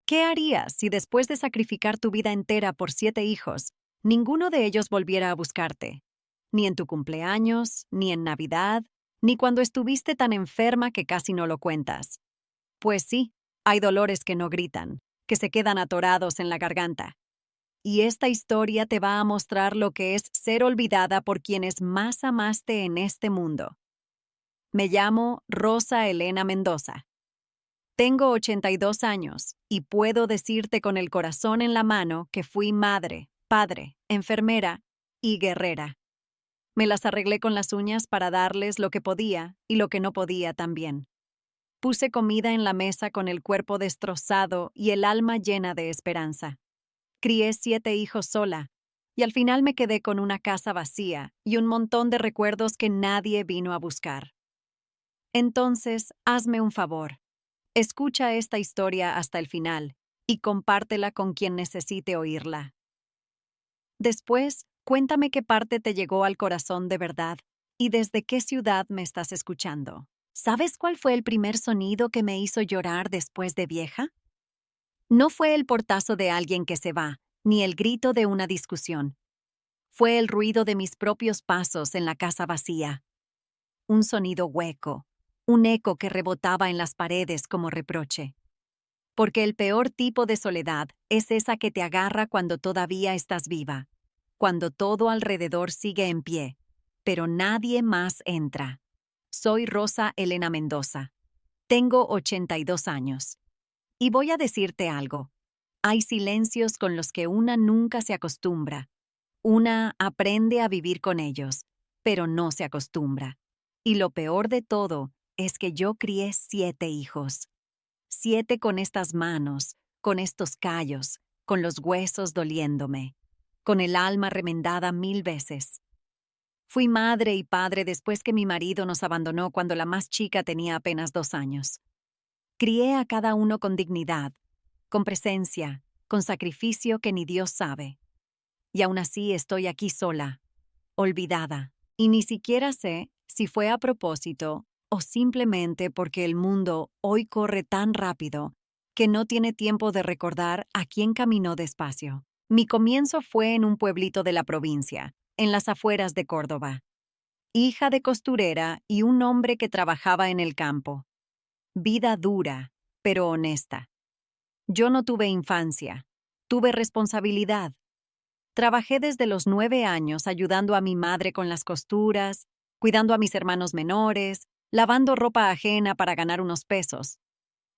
¿Qué harías si después de sacrificar tu vida entera por 7 hijos, ninguno de ellos volviera a buscarte? Ni en tu cumpleaños, ni en Navidad, ni cuando estuviste tan enferma que casi no lo cuentas. Pues sí, hay dolores que no gritan, que se quedan atorados en la garganta. Y esta historia te va a mostrar lo que es ser olvidada por quienes más amaste en este mundo. Me llamo Rosa Elena Mendoza. Tengo 82 años y puedo decirte con el corazón en la mano que fui madre, padre, enfermera y guerrera. Me las arreglé con las uñas para darles lo que podía y lo que no podía también. Puse comida en la mesa con el cuerpo destrozado y el alma llena de esperanza. Crié 7 hijos sola y al final me quedé con una casa vacía y un montón de recuerdos que nadie vino a buscar. Entonces, hazme un favor. Escucha esta historia hasta el final y compártela con quien necesite oírla. Después, cuéntame qué parte te llegó al corazón de verdad y desde qué ciudad me estás escuchando. ¿Sabes cuál fue el primer sonido que me hizo llorar después de vieja? No fue el portazo de alguien que se va, ni el grito de una discusión. Fue el ruido de mis propios pasos en la casa vacía. Un sonido hueco, un eco que rebotaba en las paredes como reproche. Porque el peor tipo de soledad es esa que te agarra cuando todavía estás viva, cuando todo alrededor sigue en pie, pero nadie más entra. Soy Rosa Elena Mendoza. Tengo 82 años. Y voy a decirte algo. Hay silencios con los que una nunca se acostumbra. Una aprende a vivir con ellos, pero no se acostumbra. Y lo peor de todo es que yo crié 7 hijos. 7 con estas manos, con estos callos, con los huesos doliéndome, con el alma remendada 1000 veces. Fui madre y padre después que mi marido nos abandonó cuando la más chica tenía apenas 2 años. Crié a cada uno con dignidad, con presencia, con sacrificio que ni Dios sabe. Y aún así estoy aquí sola, olvidada, y ni siquiera sé si fue a propósito o simplemente porque el mundo hoy corre tan rápido que no tiene tiempo de recordar a quién caminó despacio. Mi comienzo fue en un pueblito de la provincia, en las afueras de Córdoba. Hija de costurera y un hombre que trabajaba en el campo. Vida dura, pero honesta. Yo no tuve infancia, tuve responsabilidad. Trabajé desde los 9 años ayudando a mi madre con las costuras, cuidando a mis hermanos menores, lavando ropa ajena para ganar unos pesos.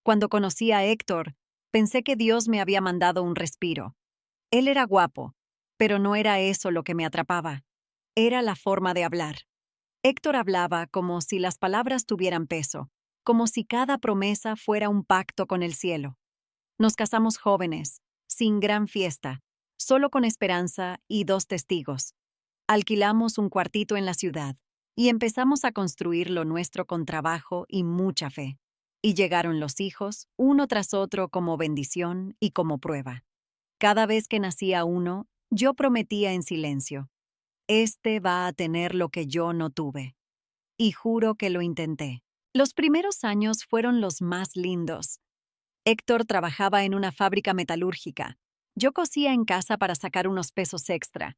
Cuando conocí a Héctor, pensé que Dios me había mandado un respiro. Él era guapo, pero no era eso lo que me atrapaba. Era la forma de hablar. Héctor hablaba como si las palabras tuvieran peso, como si cada promesa fuera un pacto con el cielo. Nos casamos jóvenes, sin gran fiesta, solo con esperanza y 2 testigos. Alquilamos un cuartito en la ciudad y empezamos a construir lo nuestro con trabajo y mucha fe. Y llegaron los hijos, uno tras otro como bendición y como prueba. Cada vez que nacía uno, yo prometía en silencio: este va a tener lo que yo no tuve. Y juro que lo intenté. Los primeros años fueron los más lindos. Héctor trabajaba en una fábrica metalúrgica. Yo cosía en casa para sacar unos pesos extra.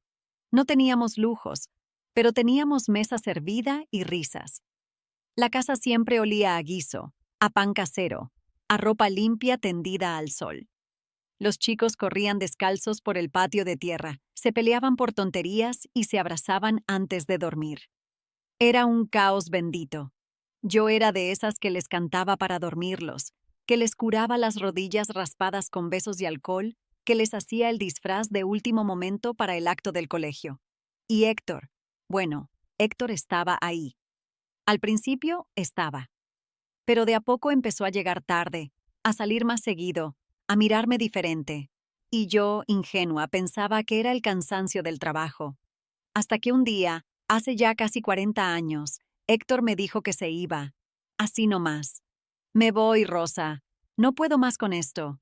No teníamos lujos, pero teníamos mesa servida y risas. La casa siempre olía a guiso, a pan casero, a ropa limpia tendida al sol. Los chicos corrían descalzos por el patio de tierra, se peleaban por tonterías y se abrazaban antes de dormir. Era un caos bendito. Yo era de esas que les cantaba para dormirlos, que les curaba las rodillas raspadas con besos y alcohol, que les hacía el disfraz de último momento para el acto del colegio. Y Héctor, bueno, Héctor estaba ahí. Al principio estaba, pero de a poco empezó a llegar tarde, a salir más seguido, a mirarme diferente. Y yo, ingenua, pensaba que era el cansancio del trabajo. Hasta que un día, hace ya casi 40 años, Héctor me dijo que se iba. Así nomás. Me voy, Rosa. No puedo más con esto.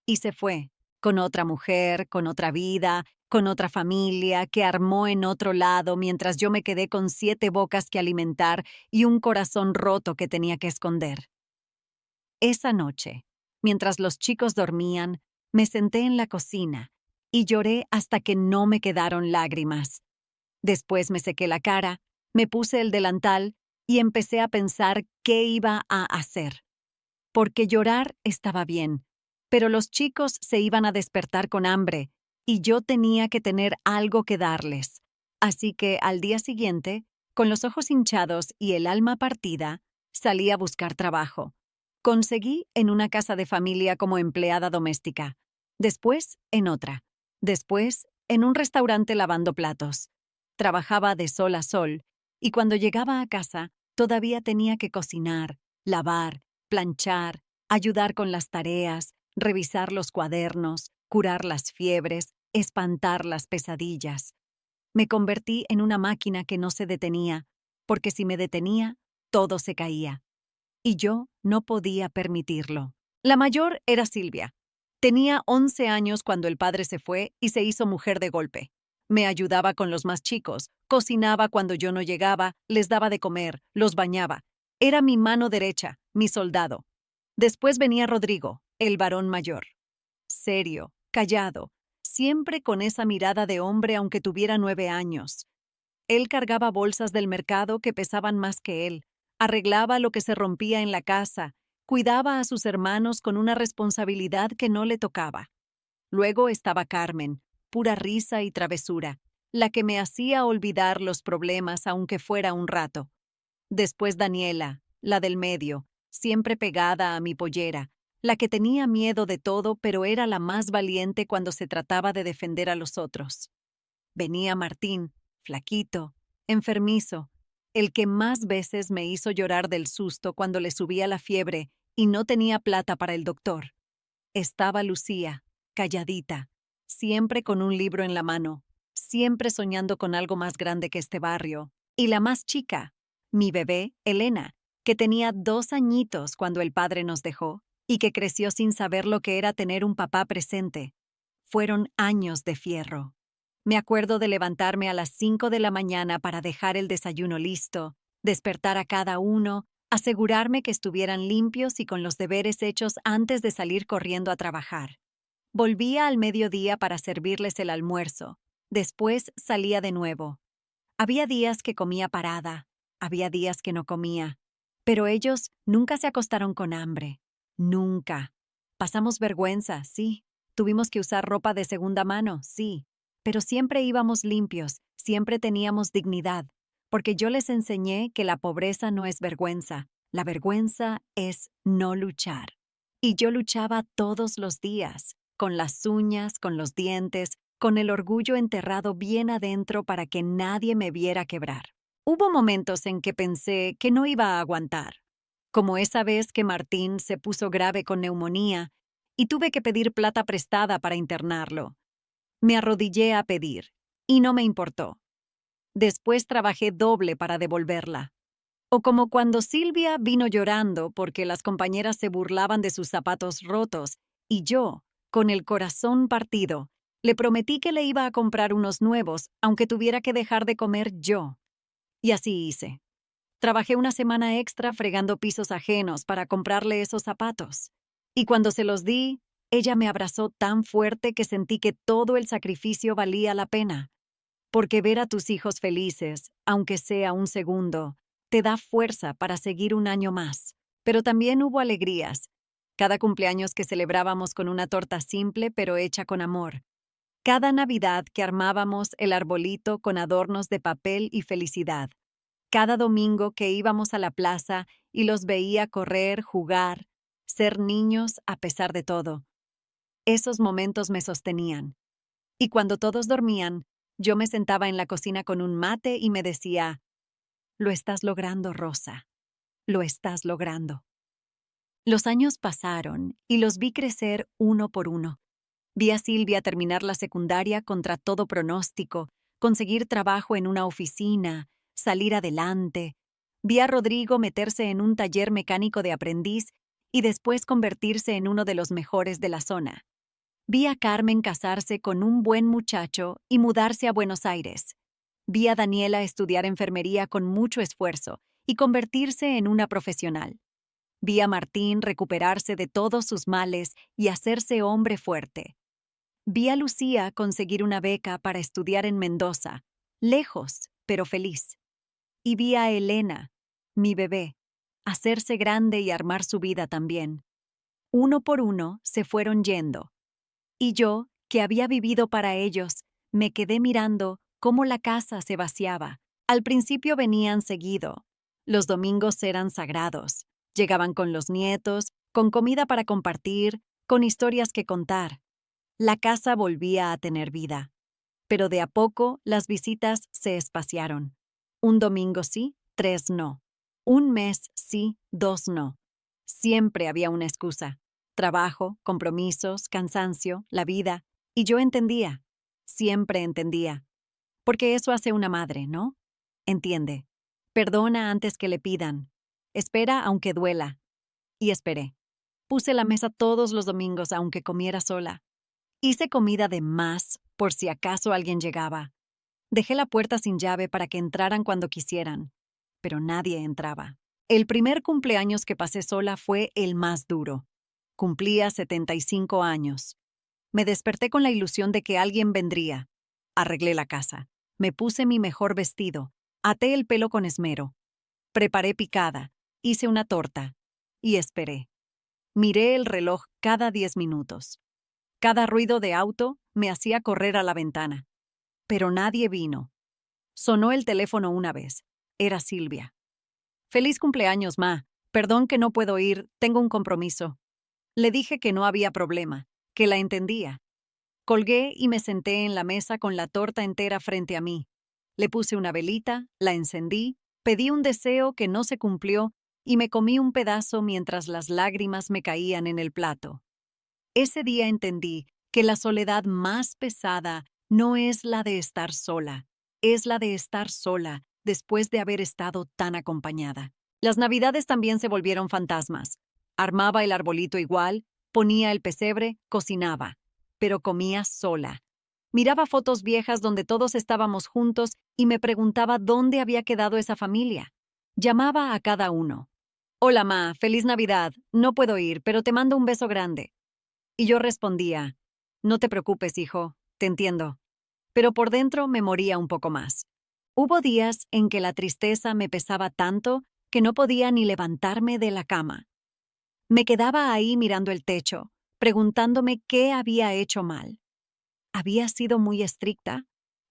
Y se fue, con otra mujer, con otra vida, con otra familia, que armó en otro lado mientras yo me quedé con 7 bocas que alimentar y un corazón roto que tenía que esconder. Esa noche, Mientras los chicos dormían, me senté en la cocina y lloré hasta que no me quedaron lágrimas. Después me sequé la cara, me puse el delantal y empecé a pensar qué iba a hacer. Porque llorar estaba bien, pero los chicos se iban a despertar con hambre y yo tenía que tener algo que darles. Así que al día siguiente, con los ojos hinchados y el alma partida, salí a buscar trabajo. Conseguí en una casa de familia como empleada doméstica, después en otra, después en un restaurante lavando platos. Trabajaba de sol a sol y cuando llegaba a casa todavía tenía que cocinar, lavar, planchar, ayudar con las tareas, revisar los cuadernos, curar las fiebres, espantar las pesadillas. Me convertí en una máquina que no se detenía, porque si me detenía, todo se caía. Y yo no podía permitirlo. La mayor era Silvia. Tenía 11 años cuando el padre se fue y se hizo mujer de golpe. Me ayudaba con los más chicos, cocinaba cuando yo no llegaba, les daba de comer, los bañaba. Era mi mano derecha, mi soldado. Después venía Rodrigo, el varón mayor. Serio, callado, siempre con esa mirada de hombre aunque tuviera 9 años. Él cargaba bolsas del mercado que pesaban más que él, arreglaba lo que se rompía en la casa, cuidaba a sus hermanos con una responsabilidad que no le tocaba. Luego estaba Carmen, pura risa y travesura, la que me hacía olvidar los problemas aunque fuera un rato. Después Daniela, la del medio, siempre pegada a mi pollera, la que tenía miedo de todo pero era la más valiente cuando se trataba de defender a los otros. Venía Martín, flaquito, enfermizo, el que más veces me hizo llorar del susto cuando le subía la fiebre y no tenía plata para el doctor. Estaba Lucía, calladita, siempre con un libro en la mano, siempre soñando con algo más grande que este barrio. Y la más chica, mi bebé, Elena, que tenía 2 añitos cuando el padre nos dejó y que creció sin saber lo que era tener un papá presente. Fueron años de fierro. Me acuerdo de levantarme a las 5 de la mañana para dejar el desayuno listo, despertar a cada uno, asegurarme que estuvieran limpios y con los deberes hechos antes de salir corriendo a trabajar. Volvía al mediodía para servirles el almuerzo. Después salía de nuevo. Había días que comía parada, había días que no comía, pero ellos nunca se acostaron con hambre. Nunca. Pasamos vergüenza, sí. Tuvimos que usar ropa de segunda mano, sí. Pero siempre íbamos limpios, siempre teníamos dignidad, porque yo les enseñé que la pobreza no es vergüenza, la vergüenza es no luchar. Y yo luchaba todos los días, con las uñas, con los dientes, con el orgullo enterrado bien adentro para que nadie me viera quebrar. Hubo momentos en que pensé que no iba a aguantar, como esa vez que Martín se puso grave con neumonía y tuve que pedir plata prestada para internarlo. Me arrodillé a pedir, y no me importó. Después trabajé doble para devolverla. O como cuando Silvia vino llorando porque las compañeras se burlaban de sus zapatos rotos, y yo, con el corazón partido, le prometí que le iba a comprar unos nuevos, aunque tuviera que dejar de comer yo. Y así hice. Trabajé una semana extra fregando pisos ajenos para comprarle esos zapatos. Y cuando se los di, ella me abrazó tan fuerte que sentí que todo el sacrificio valía la pena. Porque ver a tus hijos felices, aunque sea un segundo, te da fuerza para seguir un año más. Pero también hubo alegrías. Cada cumpleaños que celebrábamos con una torta simple pero hecha con amor. Cada Navidad que armábamos el arbolito con adornos de papel y felicidad. Cada domingo que íbamos a la plaza y los veía correr, jugar, ser niños a pesar de todo. Esos momentos me sostenían. Y cuando todos dormían, yo me sentaba en la cocina con un mate y me decía, «Lo estás logrando, Rosa. Lo estás logrando». Los años pasaron y los vi crecer uno por uno. Vi a Silvia terminar la secundaria contra todo pronóstico, conseguir trabajo en una oficina, salir adelante. Vi a Rodrigo meterse en un taller mecánico de aprendiz y después convertirse en uno de los mejores de la zona. Vi a Carmen casarse con un buen muchacho y mudarse a Buenos Aires. Vi a Daniela estudiar enfermería con mucho esfuerzo y convertirse en una profesional. Vi a Martín recuperarse de todos sus males y hacerse hombre fuerte. Vi a Lucía conseguir una beca para estudiar en Mendoza, lejos, pero feliz. Y vi a Elena, mi bebé, hacerse grande y armar su vida también. Uno por uno se fueron yendo. Y yo, que había vivido para ellos, me quedé mirando cómo la casa se vaciaba. Al principio venían seguido. Los domingos eran sagrados. Llegaban con los nietos, con comida para compartir, con historias que contar. La casa volvía a tener vida. Pero de a poco las visitas se espaciaron. Un domingo sí, 3 no. Un mes sí, 2 no. Siempre había una excusa. Trabajo, compromisos, cansancio, la vida. Y yo entendía. Siempre entendía. Porque eso hace una madre, ¿no? Entiende. Perdona antes que le pidan. Espera aunque duela. Y esperé. Puse la mesa todos los domingos aunque comiera sola. Hice comida de más por si acaso alguien llegaba. Dejé la puerta sin llave para que entraran cuando quisieran, pero nadie entraba. El primer cumpleaños que pasé sola fue el más duro. Cumplía 75 años. Me desperté con la ilusión de que alguien vendría. Arreglé la casa. Me puse mi mejor vestido. Até el pelo con esmero. Preparé picada. Hice una torta. Y esperé. Miré el reloj cada 10 minutos. Cada ruido de auto me hacía correr a la ventana. Pero nadie vino. Sonó el teléfono una vez. Era Silvia. «Feliz cumpleaños, ma. Perdón que no puedo ir, tengo un compromiso». Le dije que no había problema, que la entendía. Colgué y me senté en la mesa con la torta entera frente a mí. Le puse una velita, la encendí, pedí un deseo que no se cumplió y me comí un pedazo mientras las lágrimas me caían en el plato. Ese día entendí que la soledad más pesada no es la de estar sola, es la de estar sola después de haber estado tan acompañada. Las navidades también se volvieron fantasmas. Armaba el arbolito igual, ponía el pesebre, cocinaba, pero comía sola. Miraba fotos viejas donde todos estábamos juntos y me preguntaba dónde había quedado esa familia. Llamaba a cada uno. «Hola, ma, feliz Navidad, no puedo ir, pero te mando un beso grande». Y yo respondía, «No te preocupes, hijo, te entiendo». Pero por dentro me moría un poco más. Hubo días en que la tristeza me pesaba tanto que no podía ni levantarme de la cama. Me quedaba ahí mirando el techo, preguntándome qué había hecho mal. ¿Había sido muy estricta?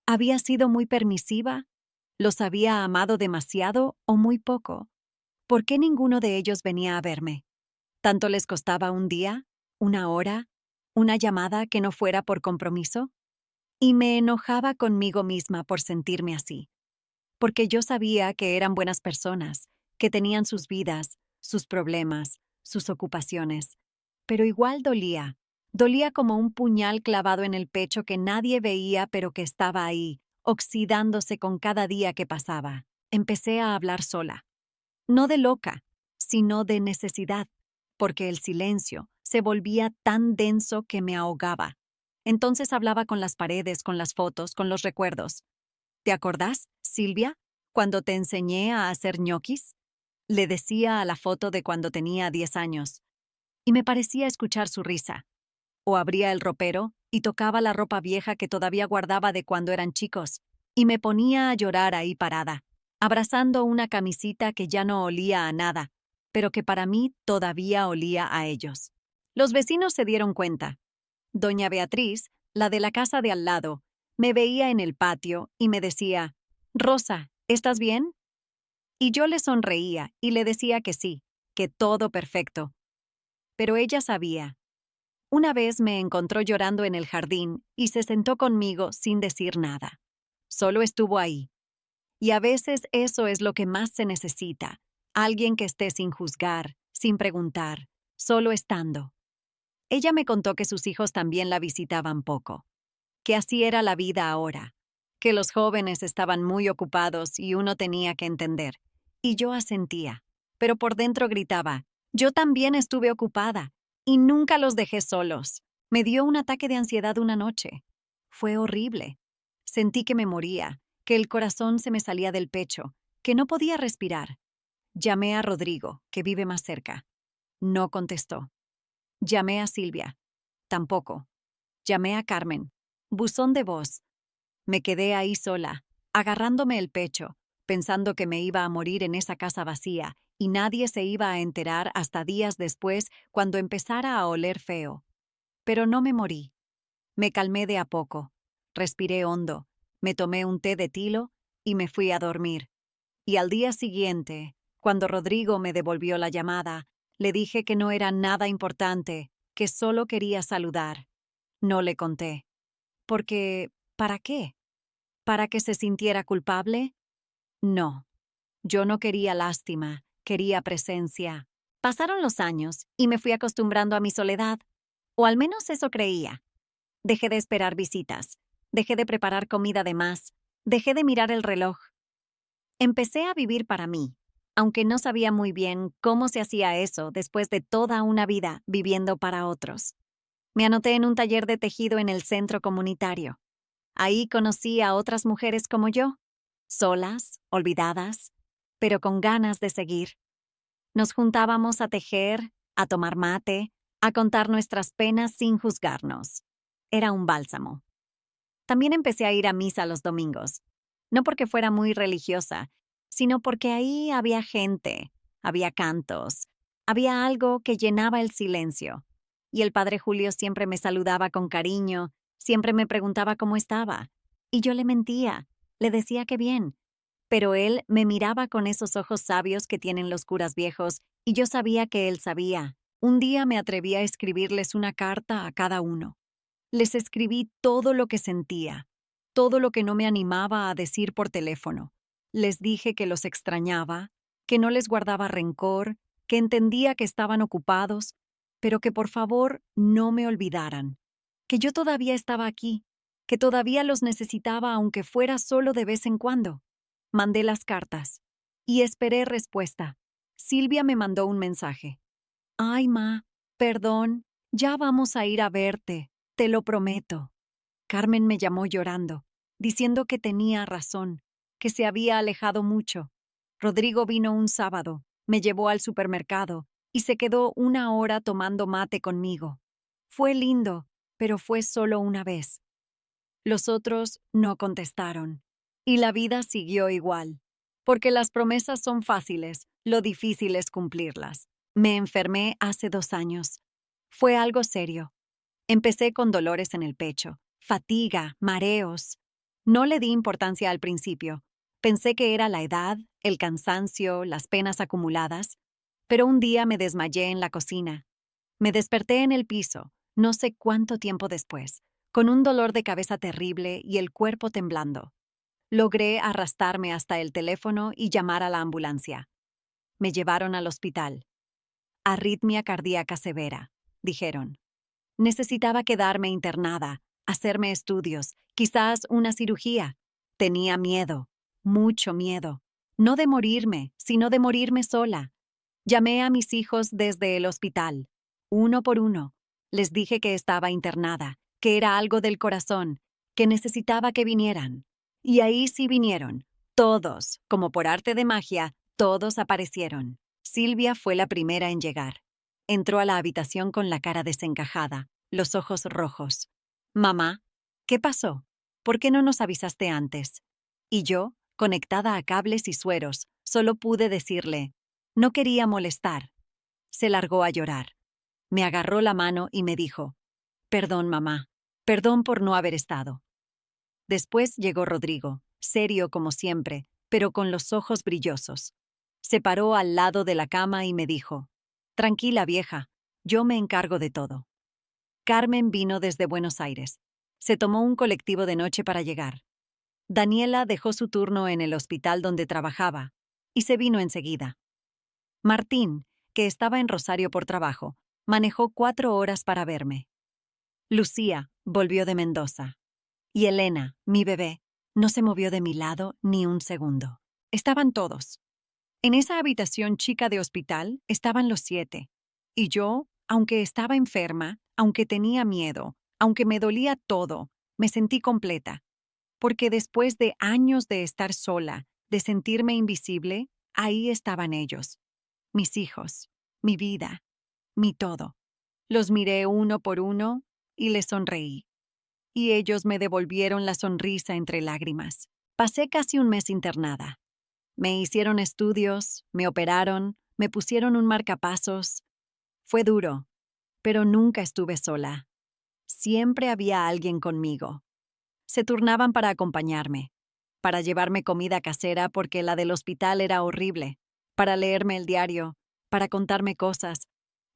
¿Había sido muy permisiva? ¿Los había amado demasiado o muy poco? ¿Por qué ninguno de ellos venía a verme? ¿Tanto les costaba un día, una hora, una llamada que no fuera por compromiso? Y me enojaba conmigo misma por sentirme así, porque yo sabía que eran buenas personas, que tenían sus vidas, sus problemas, sus ocupaciones. Pero igual dolía como un puñal clavado en el pecho que nadie veía pero que estaba ahí, oxidándose con cada día que pasaba. Empecé a hablar sola, no de loca, sino de necesidad, porque el silencio se volvía tan denso que me ahogaba. Entonces hablaba con las paredes, con las fotos, con los recuerdos. «¿Te acordás, Silvia, cuando te enseñé a hacer ñoquis?», le decía a la foto de cuando tenía 10 años. Y me parecía escuchar su risa. O abría el ropero y tocaba la ropa vieja que todavía guardaba de cuando eran chicos, y me ponía a llorar ahí parada, abrazando una camisita que ya no olía a nada, pero que para mí todavía olía a ellos. Los vecinos se dieron cuenta. Doña Beatriz, la de la casa de al lado, me veía en el patio y me decía, «Rosa, ¿estás bien?». Y yo le sonreía y le decía que sí, que todo perfecto. Pero ella sabía. Una vez me encontró llorando en el jardín y se sentó conmigo sin decir nada. Solo estuvo ahí. Y a veces eso es lo que más se necesita, alguien que esté sin juzgar, sin preguntar, solo estando. Ella me contó que sus hijos también la visitaban poco, que así era la vida ahora, que los jóvenes estaban muy ocupados y uno tenía que entender. Y yo asentía, pero por dentro gritaba, «Yo también estuve ocupada y nunca los dejé solos». Me dio un ataque de ansiedad una noche. Fue horrible. Sentí que me moría, que el corazón se me salía del pecho, que no podía respirar. Llamé a Rodrigo, que vive más cerca. No contestó. Llamé a Silvia. Tampoco. Llamé a Carmen. Buzón de voz. Me quedé ahí sola, agarrándome el pecho, pensando que me iba a morir en esa casa vacía y nadie se iba a enterar hasta días después cuando empezara a oler feo. Pero no me morí. Me calmé de a poco. Respiré hondo, me tomé un té de tilo y me fui a dormir. Y al día siguiente, cuando Rodrigo me devolvió la llamada, le dije que no era nada importante, que solo quería saludar. No le conté. Porque, ¿para qué? ¿Para que se sintiera culpable? No. Yo no quería lástima, quería presencia. Pasaron los años y me fui acostumbrando a mi soledad. O al menos eso creía. Dejé de esperar visitas. Dejé de preparar comida de más. Dejé de mirar el reloj. Empecé a vivir para mí, aunque no sabía muy bien cómo se hacía eso después de toda una vida viviendo para otros. Me anoté en un taller de tejido en el centro comunitario. Ahí conocí a otras mujeres como yo, solas, olvidadas, pero con ganas de seguir. Nos juntábamos a tejer, a tomar mate, a contar nuestras penas sin juzgarnos. Era un bálsamo. También empecé a ir a misa los domingos, no porque fuera muy religiosa, sino porque ahí había gente, había cantos, había algo que llenaba el silencio. Y el padre Julio siempre me saludaba con cariño, siempre me preguntaba cómo estaba. Y yo le mentía, le decía que bien. Pero él me miraba con esos ojos sabios que tienen los curas viejos, y yo sabía que él sabía. Un día me atreví a escribirles una carta a cada uno. Les escribí todo lo que sentía, todo lo que no me animaba a decir por teléfono. Les dije que los extrañaba, que no les guardaba rencor, que entendía que estaban ocupados, pero que por favor no me olvidaran, que yo todavía estaba aquí, que todavía los necesitaba aunque fuera solo de vez en cuando. Mandé las cartas y esperé respuesta. Silvia me mandó un mensaje. Ay, ma, perdón, ya vamos a ir a verte. Te lo prometo. Carmen me llamó llorando, diciendo que tenía razón, que se había alejado mucho. Rodrigo vino un sábado, me llevó al supermercado y se quedó una hora tomando mate conmigo. Fue lindo, pero fue solo una vez. Los otros no contestaron. Y la vida siguió igual. Porque las promesas son fáciles, lo difícil es cumplirlas. Me enfermé hace 2 años. Fue algo serio. Empecé con dolores en el pecho, fatiga, mareos. No le di importancia al principio. Pensé que era la edad, el cansancio, las penas acumuladas. Pero un día me desmayé en la cocina. Me desperté en el piso, no sé cuánto tiempo después, con un dolor de cabeza terrible y el cuerpo temblando. Logré arrastrarme hasta el teléfono y llamar a la ambulancia. Me llevaron al hospital. Arritmia cardíaca severa, dijeron. Necesitaba quedarme internada, hacerme estudios, quizás una cirugía. Tenía miedo, mucho miedo. No de morirme, sino de morirme sola. Llamé a mis hijos desde el hospital, uno por uno. Les dije que estaba internada, que era algo del corazón, que necesitaba que vinieran. Y ahí sí vinieron. Todos, como por arte de magia, todos aparecieron. Silvia fue la primera en llegar. Entró a la habitación con la cara desencajada, los ojos rojos. Mamá, ¿qué pasó? ¿Por qué no nos avisaste antes? Y yo, conectada a cables y sueros, solo pude decirle, no quería molestar. Se largó a llorar. Me agarró la mano y me dijo, perdón, mamá, perdón por no haber estado. Después llegó Rodrigo, serio como siempre, pero con los ojos brillosos. Se paró al lado de la cama y me dijo, tranquila vieja, yo me encargo de todo. Carmen vino desde Buenos Aires. Se tomó un colectivo de noche para llegar. Daniela dejó su turno en el hospital donde trabajaba y se vino enseguida. Martín, que estaba en Rosario por trabajo, manejó 4 horas para verme. Lucía volvió de Mendoza. Y Elena, mi bebé, no se movió de mi lado ni un segundo. Estaban todos. En esa habitación chica de hospital estaban los 7. Y yo, aunque estaba enferma, aunque tenía miedo, aunque me dolía todo, me sentí completa. Porque después de años de estar sola, de sentirme invisible, ahí estaban ellos. Mis hijos, mi vida, mi todo. Los miré uno por uno y les sonreí. Y ellos me devolvieron la sonrisa entre lágrimas. Pasé casi un mes internada. Me hicieron estudios, me operaron, me pusieron un marcapasos. Fue duro, pero nunca estuve sola. Siempre había alguien conmigo. Se turnaban para acompañarme, para llevarme comida casera porque la del hospital era horrible, para leerme el diario, para contarme cosas,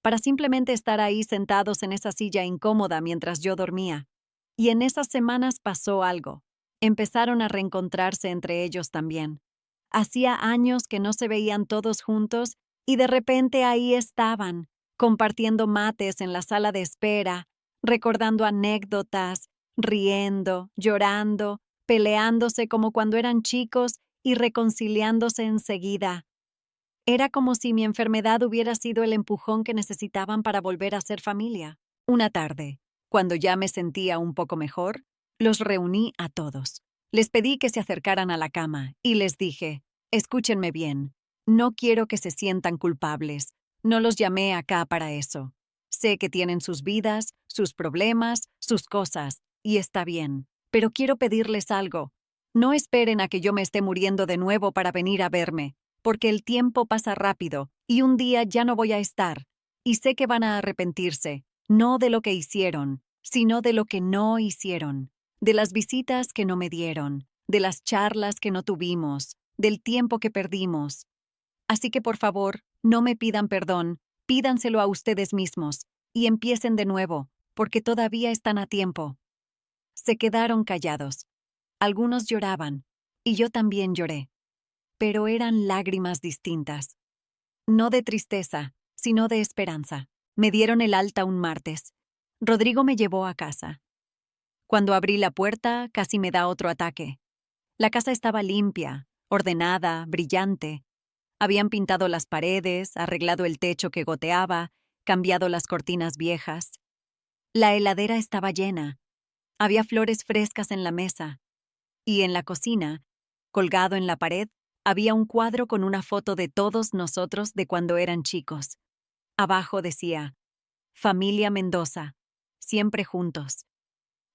para simplemente estar ahí sentados en esa silla incómoda mientras yo dormía. Y en esas semanas pasó algo. Empezaron a reencontrarse entre ellos también. Hacía años que no se veían todos juntos y de repente ahí estaban, compartiendo mates en la sala de espera, recordando anécdotas, riendo, llorando, peleándose como cuando eran chicos y reconciliándose enseguida. Era como si mi enfermedad hubiera sido el empujón que necesitaban para volver a ser familia. Una tarde, cuando ya me sentía un poco mejor, los reuní a todos. Les pedí que se acercaran a la cama y les dije, escúchenme bien, no quiero que se sientan culpables, no los llamé acá para eso. Sé que tienen sus vidas, sus problemas, sus cosas, y está bien, pero quiero pedirles algo. No esperen a que yo me esté muriendo de nuevo para venir a verme, porque el tiempo pasa rápido y un día ya no voy a estar, y sé que van a arrepentirse, no de lo que hicieron, sino de lo que no hicieron, de las visitas que no me dieron, de las charlas que no tuvimos, del tiempo que perdimos. Así que por favor, no me pidan perdón, pídanselo a ustedes mismos, y empiecen de nuevo, porque todavía están a tiempo. Se quedaron callados. Algunos lloraban, y yo también lloré. Pero eran lágrimas distintas. No de tristeza, sino de esperanza. Me dieron el alta un martes. Rodrigo me llevó a casa. Cuando abrí la puerta, casi me da otro ataque. La casa estaba limpia, ordenada, brillante. Habían pintado las paredes, arreglado el techo que goteaba, cambiado las cortinas viejas. La heladera estaba llena. Había flores frescas en la mesa. Y en la cocina, colgado en la pared, había un cuadro con una foto de todos nosotros de cuando eran chicos. Abajo decía, Familia Mendoza, siempre juntos.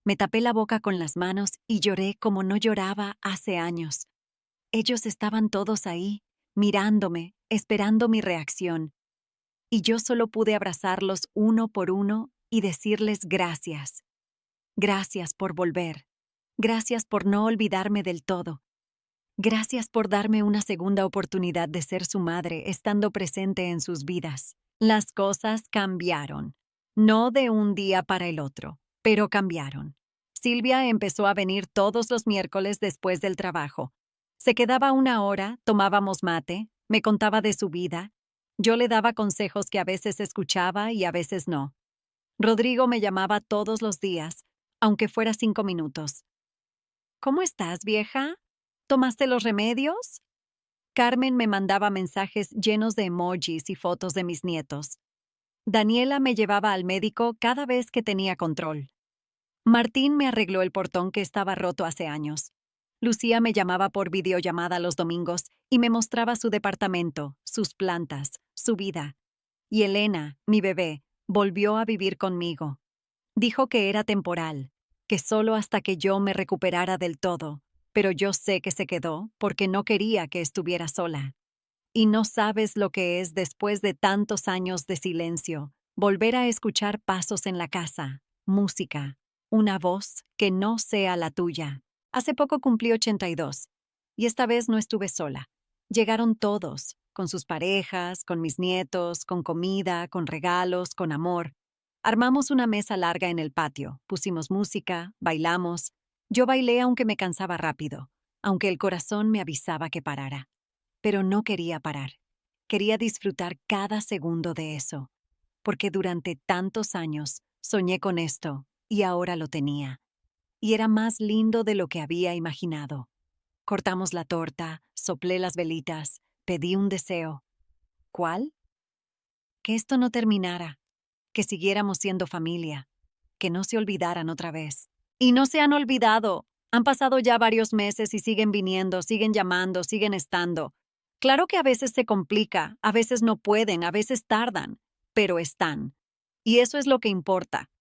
Me tapé la boca con las manos y lloré como no lloraba hace años. Ellos estaban todos ahí, mirándome, esperando mi reacción. Y yo solo pude abrazarlos uno por uno y decirles gracias. Gracias por volver. Gracias por no olvidarme del todo. Gracias por darme una segunda oportunidad de ser su madre estando presente en sus vidas. Las cosas cambiaron. No de un día para el otro, pero cambiaron. Silvia empezó a venir todos los miércoles después del trabajo. Se quedaba una hora, tomábamos mate, me contaba de su vida. Yo le daba consejos que a veces escuchaba y a veces no. Rodrigo me llamaba todos los días, aunque fuera 5 minutos. ¿Cómo estás, vieja? ¿Tomaste los remedios? Carmen me mandaba mensajes llenos de emojis y fotos de mis nietos. Daniela me llevaba al médico cada vez que tenía control. Martín me arregló el portón que estaba roto hace años. Lucía me llamaba por videollamada los domingos y me mostraba su departamento, sus plantas, su vida. Y Elena, mi bebé, volvió a vivir conmigo. Dijo que era temporal, que solo hasta que yo me recuperara del todo, pero yo sé que se quedó porque no quería que estuviera sola. Y no sabes lo que es después de tantos años de silencio, volver a escuchar pasos en la casa, música, una voz que no sea la tuya. Hace poco cumplí 82, y esta vez no estuve sola. Llegaron todos, con sus parejas, con mis nietos, con comida, con regalos, con amor. Armamos una mesa larga en el patio, pusimos música, bailamos. Yo bailé aunque me cansaba rápido, aunque el corazón me avisaba que parara. Pero no quería parar. Quería disfrutar cada segundo de eso, porque durante tantos años soñé con esto y ahora lo tenía. Y era más lindo de lo que había imaginado. Cortamos la torta, soplé las velitas, pedí un deseo. ¿Cuál? Que esto no terminara, que siguiéramos siendo familia, que no se olvidaran otra vez. Y no se han olvidado. Han pasado ya varios meses y siguen viniendo, siguen llamando, siguen estando. Claro que a veces se complica, a veces no pueden, a veces tardan, pero están. Y eso es lo que importa.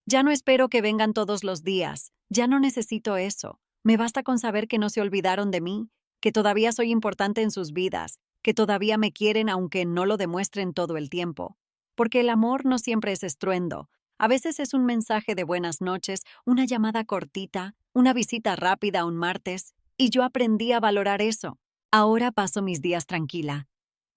Ya no espero que vengan todos los días, ya no necesito eso. Me basta con saber que no se olvidaron de mí, que todavía soy importante en sus vidas, que todavía me quieren aunque no lo demuestren todo el tiempo. Porque el amor no siempre es estruendo. A veces es un mensaje de buenas noches, una llamada cortita, una visita rápida un martes, y yo aprendí a valorar eso. Ahora paso mis días tranquila.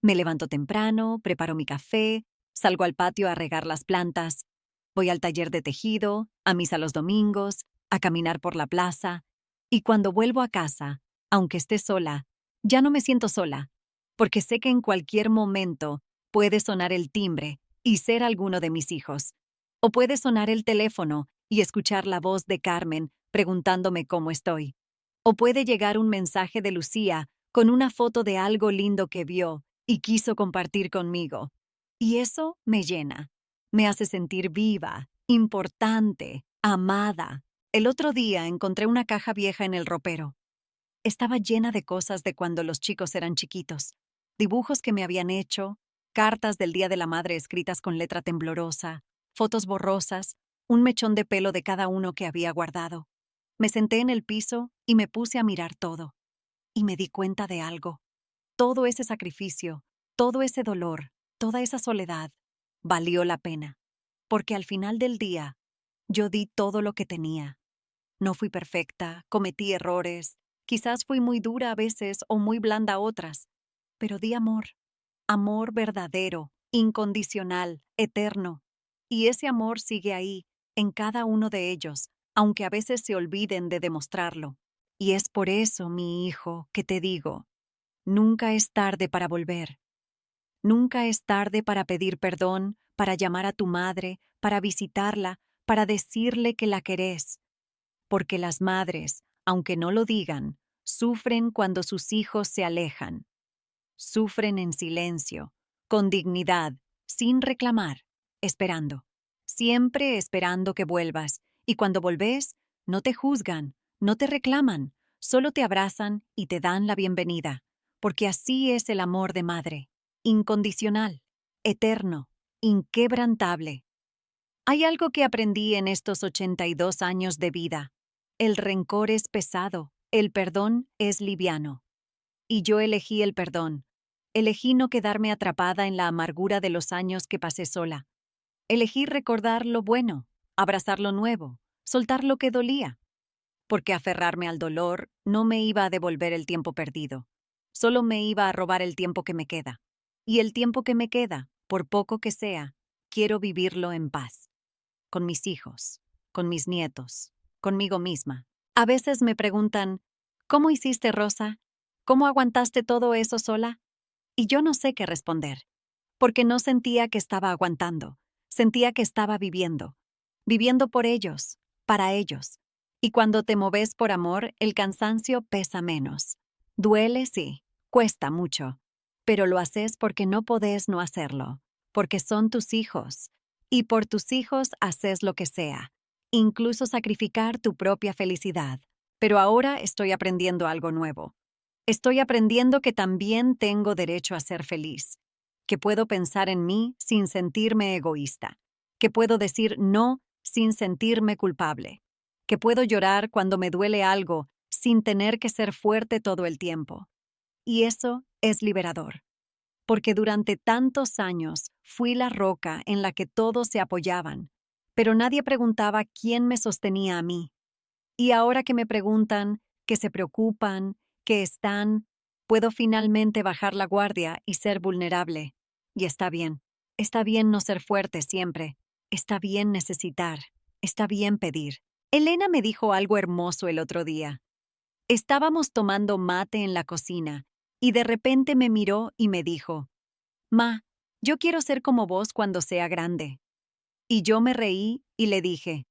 Me levanto temprano, preparo mi café, salgo al patio a regar las plantas, voy al taller de tejido, a misa los domingos, a caminar por la plaza, y cuando vuelvo a casa, aunque esté sola, ya no me siento sola, porque sé que en cualquier momento puede sonar el timbre y ser alguno de mis hijos. O puede sonar el teléfono y escuchar la voz de Carmen preguntándome cómo estoy. O puede llegar un mensaje de Lucía con una foto de algo lindo que vio y quiso compartir conmigo. Y eso me llena. Me hace sentir viva, importante, amada. El otro día encontré una caja vieja en el ropero. Estaba llena de cosas de cuando los chicos eran chiquitos. Dibujos que me habían hecho, cartas del Día de la Madre escritas con letra temblorosa, fotos borrosas, un mechón de pelo de cada uno que había guardado. Me senté en el piso y me puse a mirar todo. Y me di cuenta de algo. Todo ese sacrificio, todo ese dolor, toda esa soledad, valió la pena. Porque al final del día, yo di todo lo que tenía. No fui perfecta, cometí errores, quizás fui muy dura a veces o muy blanda otras, pero di amor. Amor verdadero, incondicional, eterno. Y ese amor sigue ahí, en cada uno de ellos, aunque a veces se olviden de demostrarlo. Y es por eso, mi hijo, que te digo, nunca es tarde para volver. Nunca es tarde para pedir perdón, para llamar a tu madre, para visitarla, para decirle que la querés. Porque las madres, aunque no lo digan, sufren cuando sus hijos se alejan. Sufren en silencio, con dignidad, sin reclamar, esperando. Siempre esperando que vuelvas. Y cuando volvés, no te juzgan, no te reclaman, solo te abrazan y te dan la bienvenida. Porque así es el amor de madre. Incondicional, eterno, inquebrantable. Hay algo que aprendí en estos 82 años de vida. El rencor es pesado, el perdón es liviano. Y yo elegí el perdón. Elegí no quedarme atrapada en la amargura de los años que pasé sola. Elegí recordar lo bueno, abrazar lo nuevo, soltar lo que dolía. Porque aferrarme al dolor no me iba a devolver el tiempo perdido. Solo me iba a robar el tiempo que me queda. Y el tiempo que me queda, por poco que sea, quiero vivirlo en paz. Con mis hijos, con mis nietos, conmigo misma. A veces me preguntan, ¿cómo hiciste, Rosa? ¿Cómo aguantaste todo eso sola? Y yo no sé qué responder, porque no sentía que estaba aguantando, sentía que estaba viviendo, viviendo por ellos, para ellos. Y cuando te moves por amor, el cansancio pesa menos. Duele, sí, cuesta mucho, pero lo haces porque no podés no hacerlo, porque son tus hijos, y por tus hijos haces lo que sea, incluso sacrificar tu propia felicidad. Pero ahora estoy aprendiendo algo nuevo. Estoy aprendiendo que también tengo derecho a ser feliz, que puedo pensar en mí sin sentirme egoísta, que puedo decir no sin sentirme culpable, que puedo llorar cuando me duele algo sin tener que ser fuerte todo el tiempo. Y eso es liberador, porque durante tantos años fui la roca en la que todos se apoyaban, pero nadie preguntaba quién me sostenía a mí. Y ahora que me preguntan, que se preocupan, que están, puedo finalmente bajar la guardia y ser vulnerable. Y está bien. Está bien no ser fuerte siempre. Está bien necesitar. Está bien pedir. Elena me dijo algo hermoso el otro día. Estábamos tomando mate en la cocina y de repente me miró y me dijo, «Ma, yo quiero ser como vos cuando sea grande». Y yo me reí y le dije,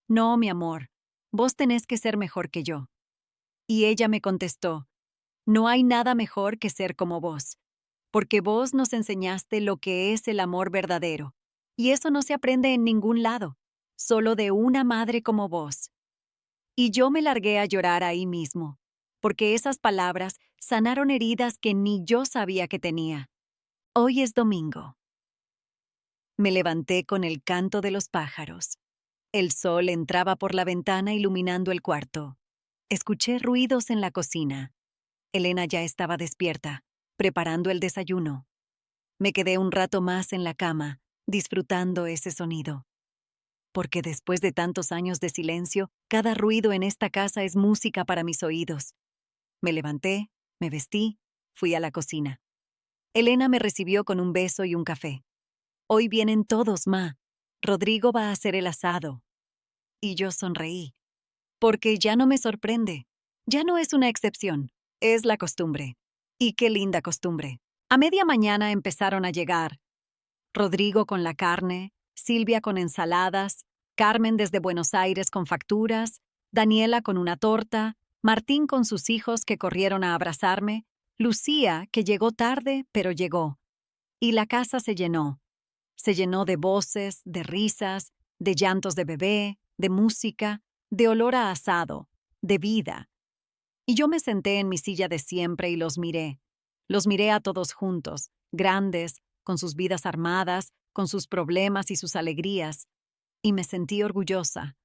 «No, mi amor, vos tenés que ser mejor que yo». Y ella me contestó, «No hay nada mejor que ser como vos, porque vos nos enseñaste lo que es el amor verdadero, y eso no se aprende en ningún lado, solo de una madre como vos». Y yo me largué a llorar ahí mismo, porque esas palabras sanaron heridas que ni yo sabía que tenía. Hoy es domingo. Me levanté con el canto de los pájaros. El sol entraba por la ventana iluminando el cuarto. Escuché ruidos en la cocina. Elena ya estaba despierta, preparando el desayuno. Me quedé un rato más en la cama, disfrutando ese sonido. Porque después de tantos años de silencio, cada ruido en esta casa es música para mis oídos. Me levanté, me vestí, fui a la cocina. Elena me recibió con un beso y un café. Hoy vienen todos, ma. Rodrigo va a hacer el asado. Y yo sonreí. Porque ya no me sorprende. Ya no es una excepción. Es la costumbre. Y qué linda costumbre. A media mañana empezaron a llegar. Rodrigo con la carne, Silvia con ensaladas, Carmen desde Buenos Aires con facturas, Daniela con una torta, Martín con sus hijos que corrieron a abrazarme, Lucía, que llegó tarde, pero llegó. Y la casa se llenó. Se llenó de voces, de risas, de llantos de bebé, de música, de olor a asado, de vida. Y yo me senté en mi silla de siempre y los miré. Los miré a todos juntos, grandes, con sus vidas armadas, con sus problemas y sus alegrías. Y me sentí orgullosa.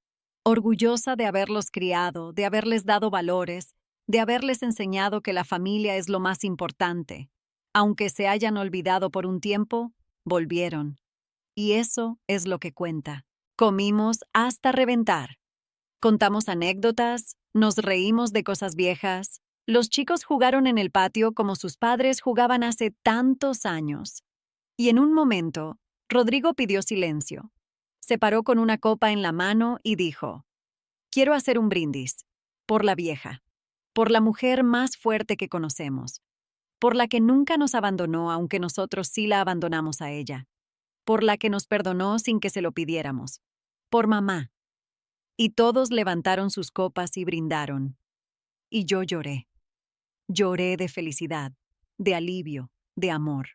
Orgullosa de haberlos criado, de haberles dado valores, de haberles enseñado que la familia es lo más importante. Aunque se hayan olvidado por un tiempo, volvieron. Y eso es lo que cuenta. Comimos hasta reventar. Contamos anécdotas, nos reímos de cosas viejas. Los chicos jugaron en el patio como sus padres jugaban hace tantos años. Y en un momento, Rodrigo pidió silencio. Se paró con una copa en la mano y dijo: Quiero hacer un brindis. Por la vieja. Por la mujer más fuerte que conocemos. Por la que nunca nos abandonó aunque nosotros sí la abandonamos a ella. Por la que nos perdonó sin que se lo pidiéramos. Por mamá. Y todos levantaron sus copas y brindaron. Y yo lloré. Lloré de felicidad, de alivio, de amor.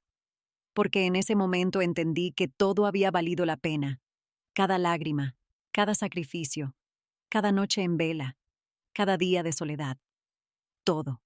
Porque en ese momento entendí que todo había valido la pena. Cada lágrima, cada sacrificio, cada noche en vela, cada día de soledad. Todo.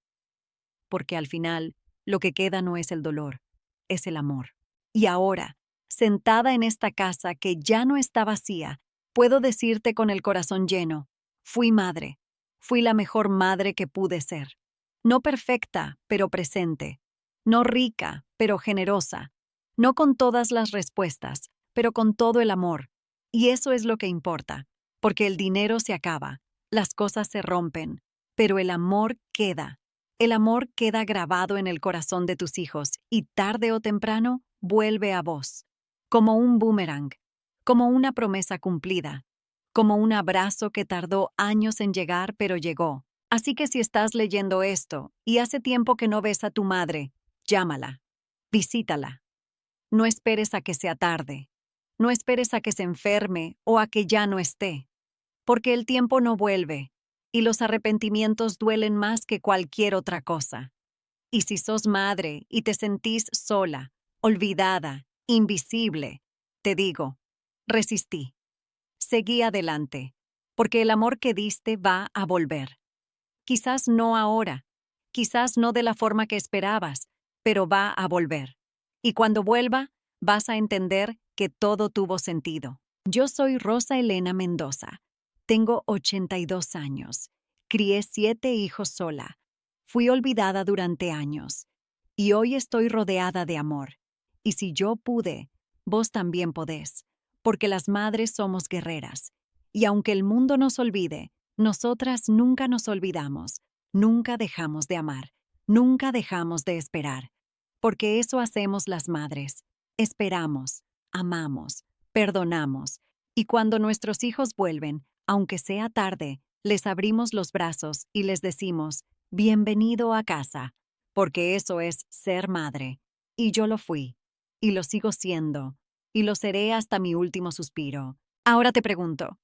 Porque al final, lo que queda no es el dolor, es el amor. Y ahora, sentada en esta casa que ya no está vacía, puedo decirte con el corazón lleno: fui madre. Fui la mejor madre que pude ser. No perfecta, pero presente. No rica, pero generosa. No con todas las respuestas, pero con todo el amor. Y eso es lo que importa, porque el dinero se acaba, las cosas se rompen, pero el amor queda. El amor queda grabado en el corazón de tus hijos y tarde o temprano vuelve a vos, como un boomerang, como una promesa cumplida, como un abrazo que tardó años en llegar pero llegó. Así que si estás leyendo esto y hace tiempo que no ves a tu madre, llámala, visítala. No esperes a que sea tarde, no esperes a que se enferme o a que ya no esté, porque el tiempo no vuelve y los arrepentimientos duelen más que cualquier otra cosa. Y si sos madre y te sentís sola, olvidada, invisible, te digo, resistí. Seguí adelante, porque el amor que diste va a volver. Quizás no ahora, quizás no de la forma que esperabas, pero va a volver. Y cuando vuelva, vas a entender que todo tuvo sentido. Yo soy Rosa Elena Mendoza. Tengo 82 años. Crié 7 hijos sola. Fui olvidada durante años. Y hoy estoy rodeada de amor. Y si yo pude, vos también podés. Porque las madres somos guerreras. Y aunque el mundo nos olvide, nosotras nunca nos olvidamos, nunca dejamos de amar, nunca dejamos de esperar. Porque eso hacemos las madres. Esperamos, amamos, perdonamos. Y cuando nuestros hijos vuelven, aunque sea tarde, les abrimos los brazos y les decimos: bienvenido a casa. Porque eso es ser madre. Y yo lo fui. Y lo sigo siendo. Y lo seré hasta mi último suspiro. Ahora te pregunto,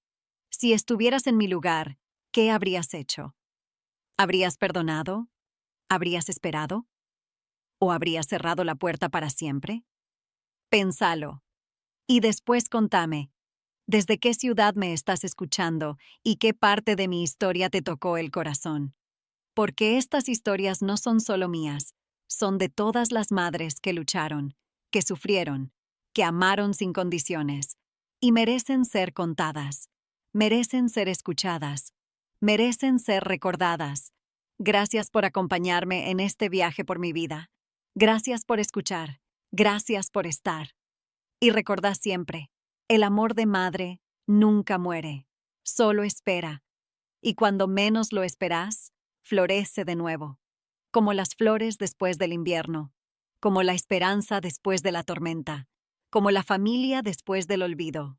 si estuvieras en mi lugar, ¿qué habrías hecho? ¿Habrías perdonado? ¿Habrías esperado? ¿O habrías cerrado la puerta para siempre? Pénsalo. Y después contame, ¿desde qué ciudad me estás escuchando y qué parte de mi historia te tocó el corazón? Porque estas historias no son solo mías, son de todas las madres que lucharon, que sufrieron, que amaron sin condiciones y merecen ser contadas, merecen ser escuchadas, merecen ser recordadas. Gracias por acompañarme en este viaje por mi vida. Gracias por escuchar. Gracias por estar. Y recordad siempre, el amor de madre nunca muere, solo espera. Y cuando menos lo esperas, florece de nuevo, como las flores después del invierno, como la esperanza después de la tormenta, como la familia después del olvido.